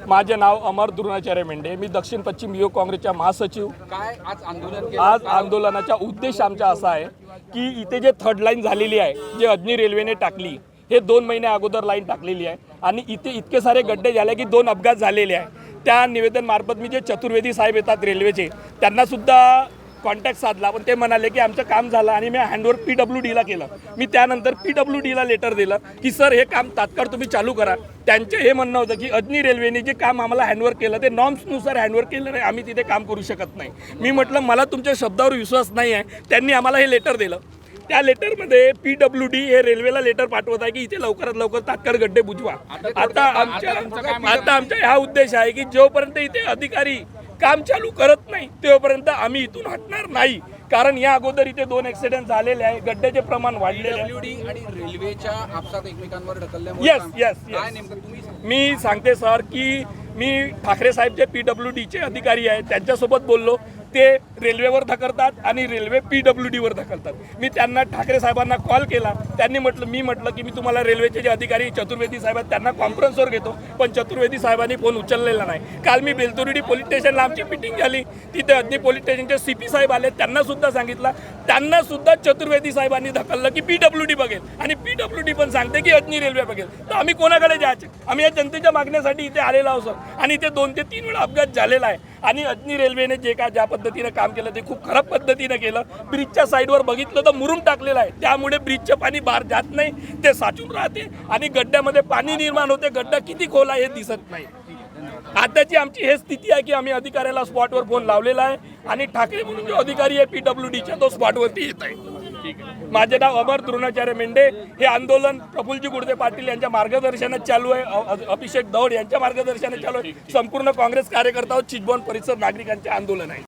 माझे नाव अमर द्रोणाचार्य मेंढे, मी दक्षिण पश्चिम युवक काँग्रेसचा महासचिव। काय आज आंदोलन केलं? आज आंदोलनाचा उद्देश आमचा असा आहे की इथे जे थर्ड लाईन झालेली आहे, जे अजनी रेल्वेने टाकली, हे 2 महिने अगोदर लाईन टाकलेली आहे आणि इथे इतके सारे गड्डे झाले की 2 अपघात झालेले आहे। त्या निवेदन मार्फत मी जे चतुर्वेदी साहेब येतात रेल्वेचे, त्यांना सुद्धा कॉन्टॅक्ट साधला, पण ते म्हणाले की आमचं काम झालं आणि मी हँडओव्हर PWDला केलं। मी त्यानंतर PWDला लेटर दिलं की सर हे काम तात्काळ तुम्ही चालू करा। त्यांचे हे म्हणणं होतं की अजनी रेल्वेने जे काम आम्हाला हँडओव्हर केलं ते नॉर्म्सनुसार हँडओव्हर केलं नाही, आम्ही तिथे काम करू शकत नाही। मी म्हटलं मला तुमच्या शब्दावर विश्वास नाही आहे। त्यांनी आम्हाला हे लेटर दिलं। त्या लेटरमध्ये PWD हे रेल्वेला लेटर पाठवत आहे की इथे लवकरात लवकर तात्काळ गड्डे बुजवा। आता आमचा हा उद्देश आहे की जोपर्यंत इथे अधिकारी काम चालू करत नाही तोपर्यंत आम्ही इथून हटणार नाही, कारण या अगोदर इथे 2 ॲक्सिडेंट झालेले आहे, गड्ड्याचे प्रमाण वाढलेले आहे। PWD आणि रेल्वेच्या आपसात एकमेकांवर ढकलल्यामुळे यस काय नेमकं तुम्ही मी सांगते सर की मी ठाकरे साहेब जे PWDचे अधिकारी आहेत त्यांच्यासोबत बोललो, ते रेल्वेवर ढकलतात आणि रेल्वे PWDवर ढकलतात। मी त्यांना ठाकरे साहेबांना कॉल केला, त्यांनी मी म्हटलं की मी तुम्हाला रेल्वेचे जे अधिकारी चतुर्वेदी साहेब आहेत त्यांना कॉन्फरन्सवर घेतो, पण चतुर्वेदी साहेबांनी फोन उचललेला नाही। काल मी बेलतुर्डी पोलीस स्टेशनला आमची मीटिंग झाली, तिथे अजनी पोलीस स्टेशनचे CP साहेब आले, त्यांना सुद्धा सांगितलं, त्यांना सुद्धा चतुर्वेदी साहेबांनी ढकललं की PWD बघेल आणि PWD पण सांगते की अजनी रेल्वे बघेल। तर आम्ही कोणाकडे जायचे? आम्ही या जनतेच्या मागण्यासाठी इथे आलेलो आहोत सर। आणि इथे 2 ते 3 वेळा अपघात झालेला आहे आणि अजनी रेल्वेने ज्या पद्धतीने काम केलं ते खूप खराब पद्धतीने केलं। ब्रिजच्या साईडवर बघितलं तर मुरुम टाकलेला आहे, त्यामुळे ब्रिजचं पाणी बाहेर जात नाही, ते साचून राहते आणि गड्ड्यामध्ये पाणी निर्माण होते। गड्डा किती खोल आहे हे दिसत नाही। आताची आमची हे स्थिती आहे की आम्ही अधिकाऱ्याला स्पॉटवर फोन लावलेला आहे आणि ठाकरे म्हणून जो अधिकारी आहे PWDचा तो स्पॉटवरती येत आहे। माझे नाव अमर द्रोणाचार्य मेंढे। हे आंदोलन प्रफुल्लजी गुडदे पाटील यांच्या मार्गदर्शनात चालू आहे, अभिषेक दौड यांच्या मार्गदर्शनात चालू आहे। संपूर्ण काँग्रेस कार्यकर्ता चिचबॉन परिसर नागरिकांचे आंदोलन आहे।